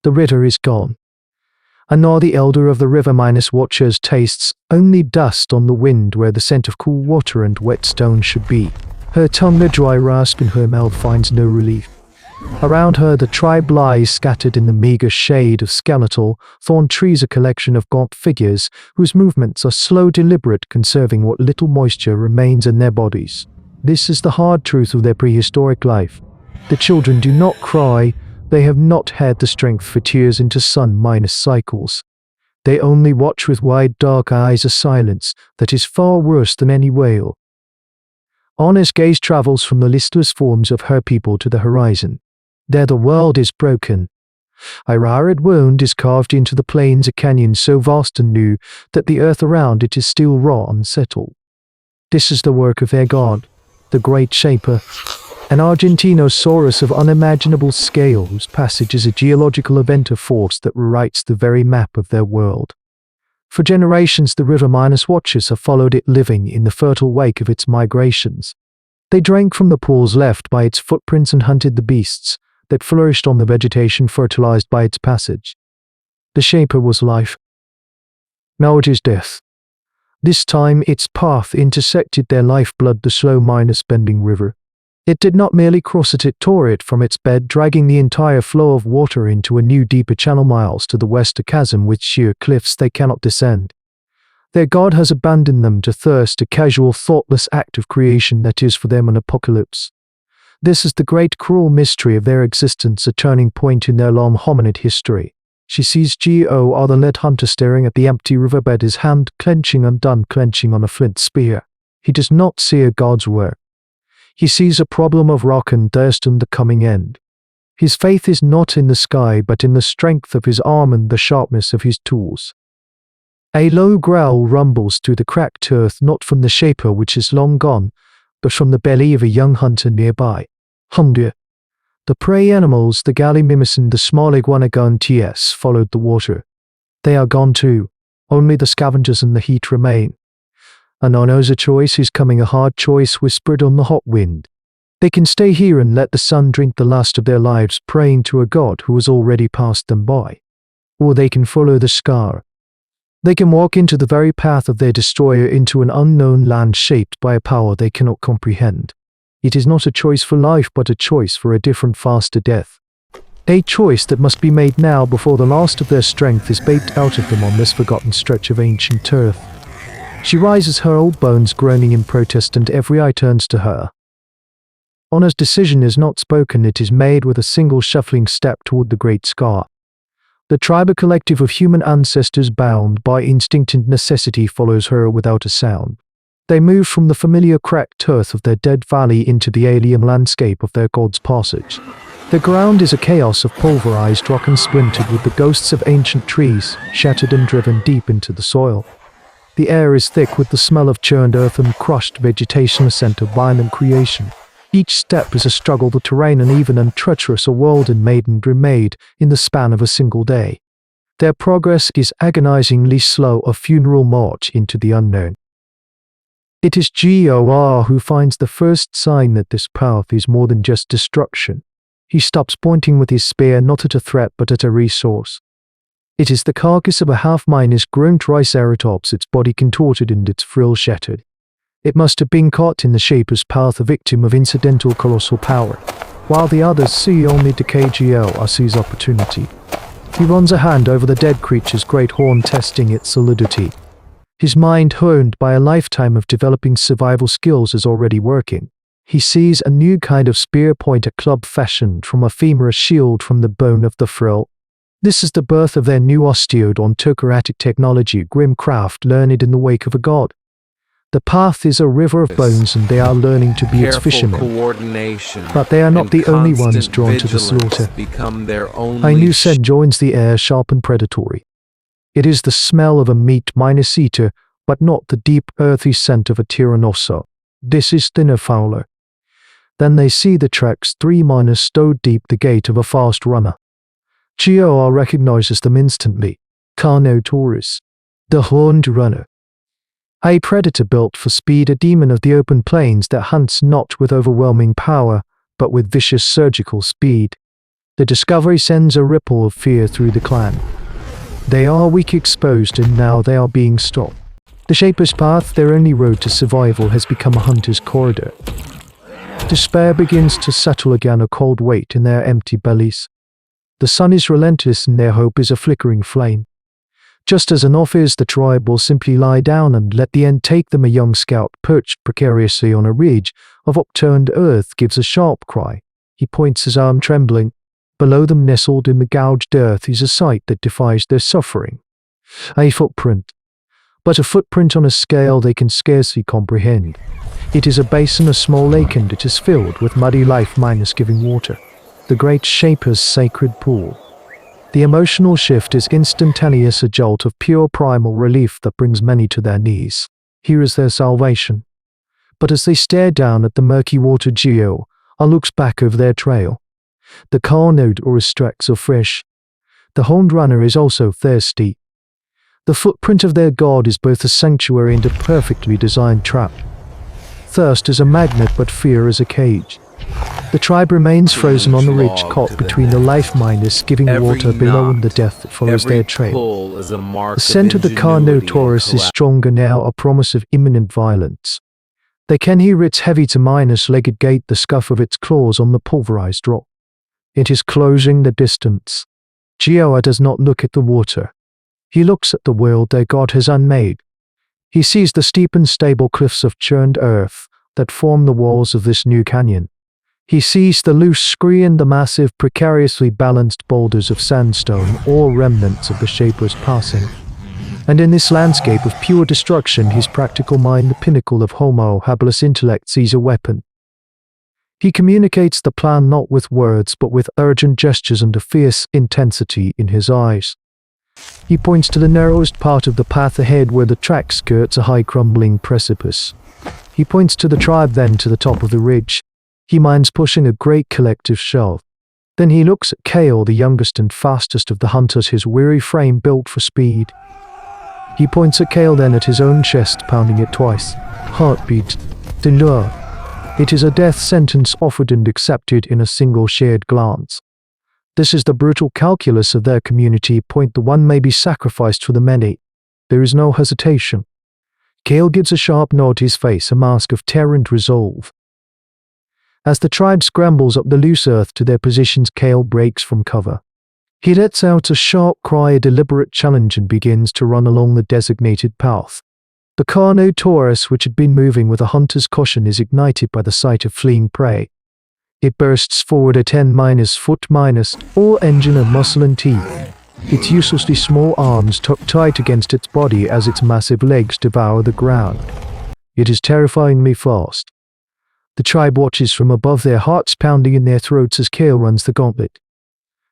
The river is gone. And now the elder of the river-watchers tastes only dust on the wind where the scent of cool water and wet stone should be. Her tongue a dry rasp in her mouth finds no relief. Around her the tribe lies scattered in the meager shade of skeletal, thorn trees, a collection of gaunt figures whose movements are slow, deliberate, conserving what little moisture remains in their bodies. This is the hard truth of their prehistoric life. The children do not cry. They have not had the strength for tears into sun-cycles. They only watch with wide dark eyes a silence that is far worse than any wail. Anna's gaze travels from the listless forms of her people to the horizon. There the world is broken. A rarid wound is carved into the plains, a canyon so vast and new that the earth around it is still raw and settled. This is the work of their god, the great shaper, an Argentinosaurus of unimaginable scale whose passage is a geological event of force that rewrites the very map of their world. For generations the river-watchers have followed it, living in the fertile wake of its migrations. They drank from the pools left by its footprints and hunted the beasts that flourished on the vegetation fertilized by its passage. The shaper was life. Now it is death. This time its path intersected their lifeblood, the slow-bending river. It did not merely cross it tore it from its bed, dragging the entire flow of water into a new deeper channel miles to the west, a chasm with sheer cliffs they cannot descend. Their god has abandoned them to thirst, a casual, thoughtless act of creation that is for them an apocalypse. This is the great cruel mystery of their existence, a turning point in their long hominid history. She sees Geo, the lead hunter, staring at the empty riverbed, his hand clenching on a flint spear. He does not see a god's work. He sees a problem of rock and dust and the coming end. His faith is not in the sky, but in the strength of his arm and the sharpness of his tools. A low growl rumbles through the cracked earth, not from the shaper which is long gone, but from the belly of a young hunter nearby. Hunger. The prey animals, the gallimimus, the small iguanagonts, followed the water. They are gone too. Only the scavengers and the heat remain. And now knows a choice is coming, a hard choice whispered on the hot wind. They can stay here and let the sun drink the last of their lives, praying to a god who has already passed them by. Or they can follow the scar. They can walk into the very path of their destroyer, into an unknown land shaped by a power they cannot comprehend. It is not a choice for life, but a choice for a different, faster death. A choice that must be made now before the last of their strength is baked out of them on this forgotten stretch of ancient turf. She rises, her old bones groaning in protest, and every eye turns to her. Anna's decision is not spoken, it is made with a single shuffling step toward the great scar. The tribal collective of human ancestors, bound by instinct and necessity, follows her without a sound. They move from the familiar cracked earth of their dead valley into the alien landscape of their god's passage. The ground is a chaos of pulverized rock and splintered with the ghosts of ancient trees, shattered and driven deep into the soil. The air is thick with the smell of churned earth and crushed vegetation, a scent of violent creation. Each step is a struggle, the terrain uneven and treacherous, a world made and remade in the span of a single day. Their progress is agonizingly slow, a funeral march into the unknown. It is Gor who finds the first sign that this path is more than just destruction. He stops, pointing with his spear not at a threat but at a resource. It is the carcass of a half-grown triceratops, its body contorted and its frill shattered. It must have been caught in the shaper's path, a victim of incidental colossal power. While the others see only decay, Gor sees opportunity. He runs a hand over the dead creature's great horn, testing its solidity. His mind, honed by a lifetime of developing survival skills, is already working. He sees a new kind of spear point, a club fashioned from a femur, a shield from the bone of the frill. This is the birth of their new osteodontocratic technology, grim craft learned in the wake of a god. The path is a river of bones and they are learning to be its fishermen. But they are not the only ones drawn to the slaughter. A new scent joins the air, sharp and predatory. It is the smell of a meat-eater, but not the deep, earthy scent of a tyrannosaur. This is thinner, fouler. Then they see the tracks, 3 miners stowed deep, the gait of a fast runner. Gor recognizes them instantly. Carnotaurus, the horned runner. A predator built for speed, a demon of the open plains that hunts not with overwhelming power, but with vicious surgical speed. The discovery sends a ripple of fear through the clan. They are weak, exposed, and now they are being stopped. The Shaper's path, their only road to survival, has become a hunter's corridor. Despair begins to settle again, a cold weight in their empty bellies. The sun is relentless and their hope is a flickering flame. Just as enough is, the tribe will simply lie down and let the end take them. A young scout perched precariously on a ridge of upturned earth gives a sharp cry. He points, his arm trembling. Below them, nestled in the gouged earth, is a sight that defies their suffering. A footprint. But a footprint on a scale they can scarcely comprehend. It is a basin, a small lake, and it is filled with muddy life minus giving water. The great Shaper's sacred pool. The emotional shift is instantaneous, a jolt of pure primal relief that brings many to their knees. Here is their salvation. But as they stare down at the murky water, Geo looks back over their trail. The Carnotaurus tracks are fresh. The horned runner is also thirsty. The footprint of their god is both a sanctuary and a perfectly designed trap. Thirst is a magnet, but fear is a cage. The tribe remains frozen on the ridge, caught between the life minus giving water below and the death that follows their trail. The scent of the Carnotaurus is stronger now, a promise of imminent violence. They can hear its heavy to minus-legged gait, the scuff of its claws on the pulverized rock. It is closing the distance. Geo does not look at the water. He looks at the world their god has unmade. He sees the steep and stable cliffs of churned earth that form the walls of this new canyon. He sees the loose scree and the massive, precariously balanced boulders of sandstone, all remnants of the Shaper's passing. And in this landscape of pure destruction, his practical mind, the pinnacle of Homo Habilis intellect, sees a weapon. He communicates the plan not with words but with urgent gestures and a fierce intensity in his eyes. He points to the narrowest part of the path ahead where the track skirts a high crumbling precipice. He points to the tribe, then to the top of the ridge. He minds pushing a great collective shove. Then he looks at Kale, the youngest and fastest of the hunters, his weary frame built for speed. He points at Kale, then at his own chest, pounding it twice. Heartbeat. Delure. It is a death sentence offered and accepted in a single shared glance. This is the brutal calculus of their community. Point the one may be sacrificed for the many. There is no hesitation. Kale gives a sharp nod, his face a mask of terror and resolve. As the tribe scrambles up the loose earth to their positions, Kale breaks from cover. He lets out a sharp cry, a deliberate challenge, and begins to run along the designated path. The Carnotaurus, which had been moving with a hunter's caution, is ignited by the sight of fleeing prey. It bursts forward at 10-foot-, all engine and muscle and teeth, its uselessly small arms tucked tight against its body as its massive legs devour the ground. It is terrifyingly fast. The tribe watches from above, their hearts pounding in their throats as Kale runs the gauntlet.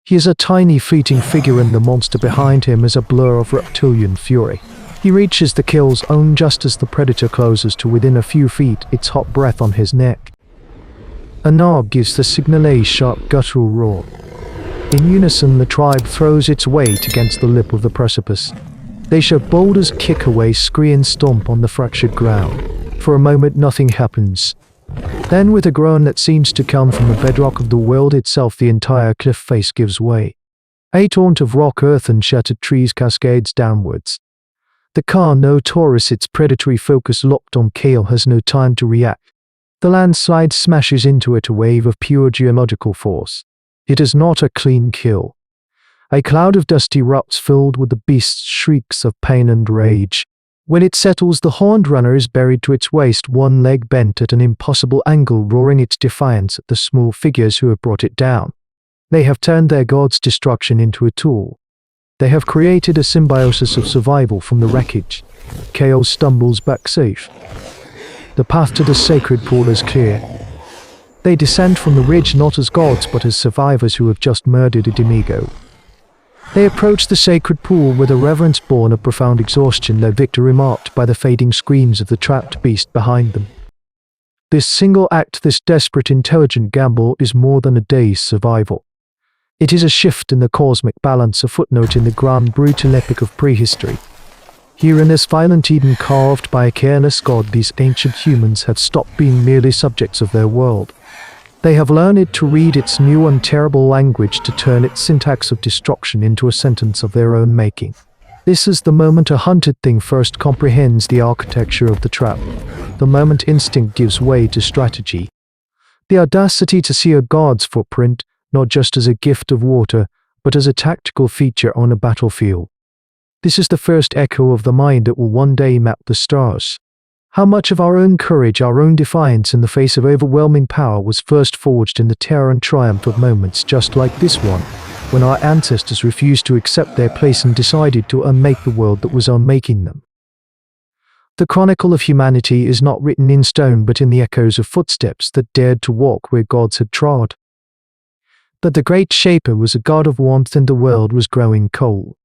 He is a tiny, fleeting figure, and the monster behind him is a blur of reptilian fury. He reaches the kill's own just as the predator closes to within a few feet, its hot breath on his neck. A nog gives the signal, a sharp guttural roar. In unison, the tribe throws its weight against the lip of the precipice. They shove boulders, kick away, scree and stomp on the fractured ground. For a moment nothing happens. Then, with a groan that seems to come from the bedrock of the world itself, the entire cliff face gives way. A torrent of rock, earth and shattered trees cascades downwards. The Carnotaurus, its predatory focus locked on Kale, has no time to react. The landslide smashes into it, a wave of pure geological force. It is not a clean kill. A cloud of dust erupts, filled with the beast's shrieks of pain and rage. When it settles, the horned runner is buried to its waist, one leg bent at an impossible angle, roaring its defiance at the small figures who have brought it down. They have turned their god's destruction into a tool. They have created a symbiosis of survival from the wreckage. Chaos stumbles back safe. The path to the sacred pool is clear. They descend from the ridge not as gods but as survivors who have just murdered a demigo. They approach the sacred pool with a reverence born of profound exhaustion, their victory marked by the fading screams of the trapped beast behind them. This single act, this desperate, intelligent gamble, is more than a day's survival. It is a shift in the cosmic balance, a footnote in the grand brutal epic of prehistory. Here in this violent Eden carved by a careless god, these ancient humans have stopped being merely subjects of their world. They have learned to read its new and terrible language to turn its syntax of destruction into a sentence of their own making. This is the moment a hunted thing first comprehends the architecture of the trap, the moment instinct gives way to strategy. The audacity to see a god's footprint, not just as a gift of water, but as a tactical feature on a battlefield. This is the first echo of the mind that will one day map the stars. How much of our own courage, our own defiance in the face of overwhelming power was first forged in the terror and triumph of moments just like this one, when our ancestors refused to accept their place and decided to unmake the world that was unmaking them. The chronicle of humanity is not written in stone but in the echoes of footsteps that dared to walk where gods had trod. That the great shaper was a god of warmth and the world was growing cold.